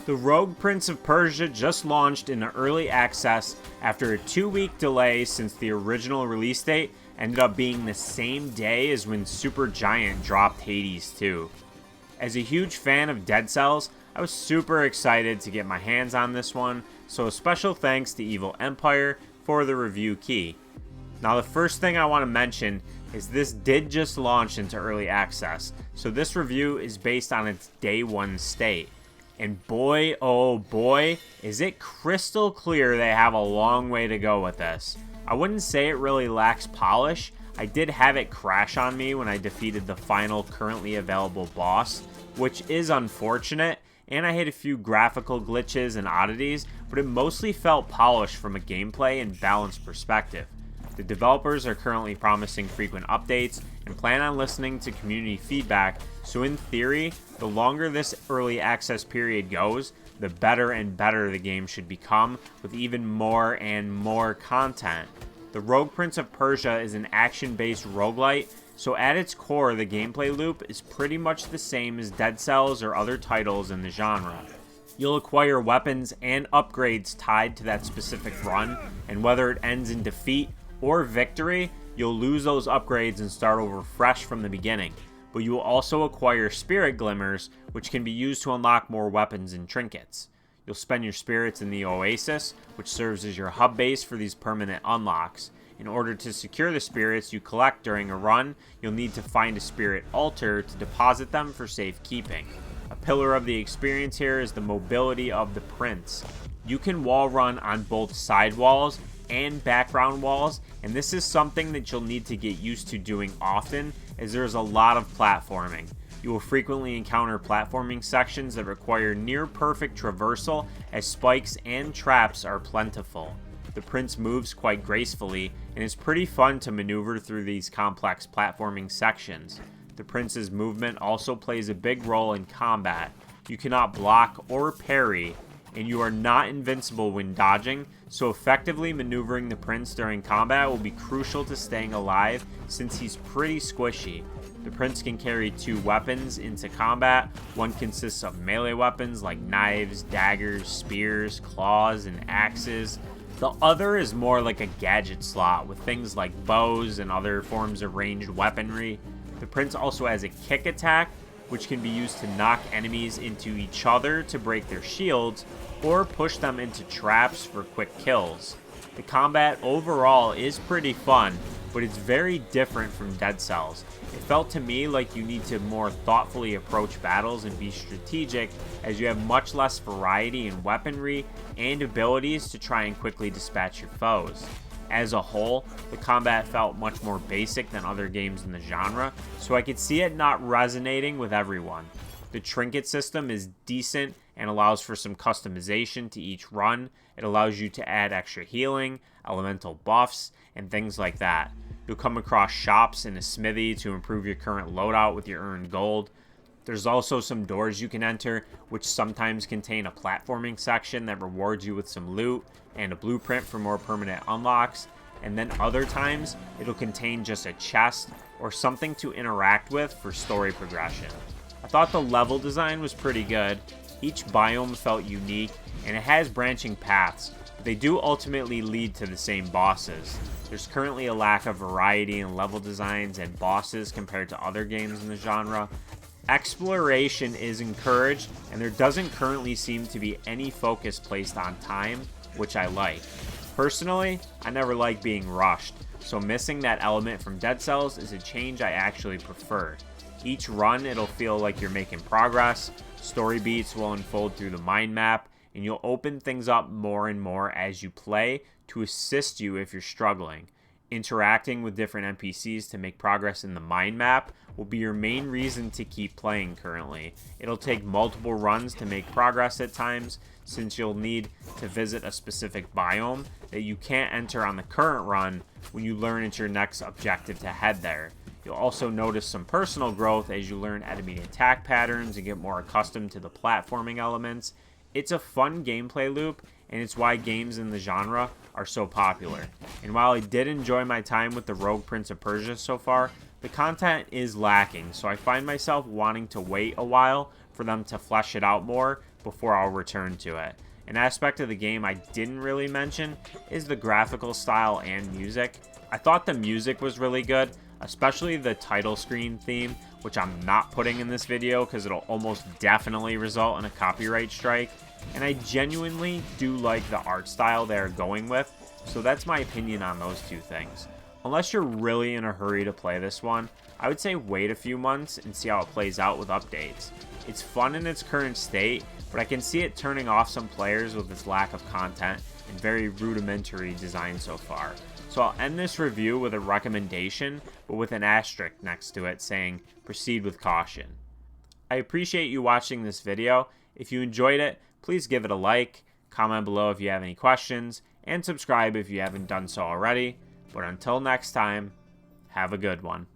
The Rogue Prince of Persia just launched into early access after a 2-week delay since the original release date ended up being the same day as when Supergiant dropped Hades 2. As a huge fan of Dead Cells, I was super excited to get my hands on this one, so a special thanks to Evil Empire for the review key. Now the first thing I want to mention is this did just launch into early access, so this review is based on its day one state. And boy, oh boy, is it crystal clear they have a long way to go with this. I wouldn't say it really lacks polish. I did have it crash on me when I defeated the final currently available boss, which is unfortunate, and I hit a few graphical glitches and oddities, but it mostly felt polished from a gameplay and balance perspective. The developers are currently promising frequent updates and plan on listening to community feedback, so in theory, the longer this early access period goes, the better and better the game should become, with even more and more content. The Rogue Prince of Persia is an action-based roguelite, so at its core, the gameplay loop is pretty much the same as Dead Cells or other titles in the genre. You'll acquire weapons and upgrades tied to that specific run, and whether it ends in defeat or victory, you'll lose those upgrades and start over fresh from the beginning. But you will also acquire spirit glimmers, which can be used to unlock more weapons and trinkets. You'll spend your spirits in the Oasis, which serves as your hub base for these permanent unlocks. In order to secure the spirits you collect during a run, you'll need to find a spirit altar to deposit them for safekeeping. A pillar of the experience here is the mobility of the prince. You can wall run on both side walls and background walls, and this is something that you'll need to get used to doing often, as there's a lot of platforming. You will frequently encounter platforming sections that require near perfect traversal, as spikes and traps are plentiful. The prince moves quite gracefully, and it's pretty fun to maneuver through these complex platforming sections. The prince's movement also plays a big role in combat. You cannot block or parry, and you are not invincible when dodging, so effectively maneuvering the prince during combat will be crucial to staying alive since he's pretty squishy. The prince can carry 2 weapons into combat. One consists of melee weapons like knives, daggers, spears, claws, and axes. The other is more like a gadget slot with things like bows and other forms of ranged weaponry. The prince also has a kick attack, which can be used to knock enemies into each other to break their shields, or push them into traps for quick kills. The combat overall is pretty fun, but it's very different from Dead Cells. It felt to me like you need to more thoughtfully approach battles and be strategic, as you have much less variety in weaponry and abilities to try and quickly dispatch your foes. As a whole, the combat felt much more basic than other games in the genre, so I could see it not resonating with everyone. The trinket system is decent and allows for some customization to each run. It allows you to add extra healing, elemental buffs, and things like that. You'll come across shops and a smithy to improve your current loadout with your earned gold. There's also some doors you can enter, which sometimes contain a platforming section that rewards you with some loot and a blueprint for more permanent unlocks, and then other times it'll contain just a chest or something to interact with for story progression. I thought the level design was pretty good. Each biome felt unique, and it has branching paths, but they do ultimately lead to the same bosses. There's currently a lack of variety in level designs and bosses compared to other games in the genre. Exploration is encouraged, and there doesn't currently seem to be any focus placed on time, which I like. Personally, I never like being rushed, so missing that element from Dead Cells is a change I actually prefer. Each run, it'll feel like you're making progress, story beats will unfold through the mind map, and you'll open things up more and more as you play to assist you if you're struggling. Interacting with different NPCs to make progress in the mind map will be your main reason to keep playing currently. It'll take multiple runs to make progress at times, since you'll need to visit a specific biome that you can't enter on the current run when you learn it's your next objective to head there. You'll also notice some personal growth as you learn enemy attack patterns and get more accustomed to the platforming elements. It's a fun gameplay loop, and it's why games in the genre are so popular. And while I did enjoy my time with the Rogue Prince of Persia so far, the content is lacking, so I find myself wanting to wait a while for them to flesh it out more before I'll return to it. An aspect of the game I didn't really mention is the graphical style and music. I thought the music was really good, especially the title screen theme, which I'm not putting in this video because it'll almost definitely result in a copyright strike. And I genuinely do like the art style they're going with, so that's my opinion on those two things. Unless you're really in a hurry to play this one, I would say wait a few months and see how it plays out with updates. It's fun in its current state, but I can see it turning off some players with its lack of content and very rudimentary design so far. So I'll end this review with a recommendation, but with an asterisk next to it saying, proceed with caution. I appreciate you watching this video. If you enjoyed it, please give it a like, comment below if you have any questions, and subscribe if you haven't done so already. But until next time, have a good one.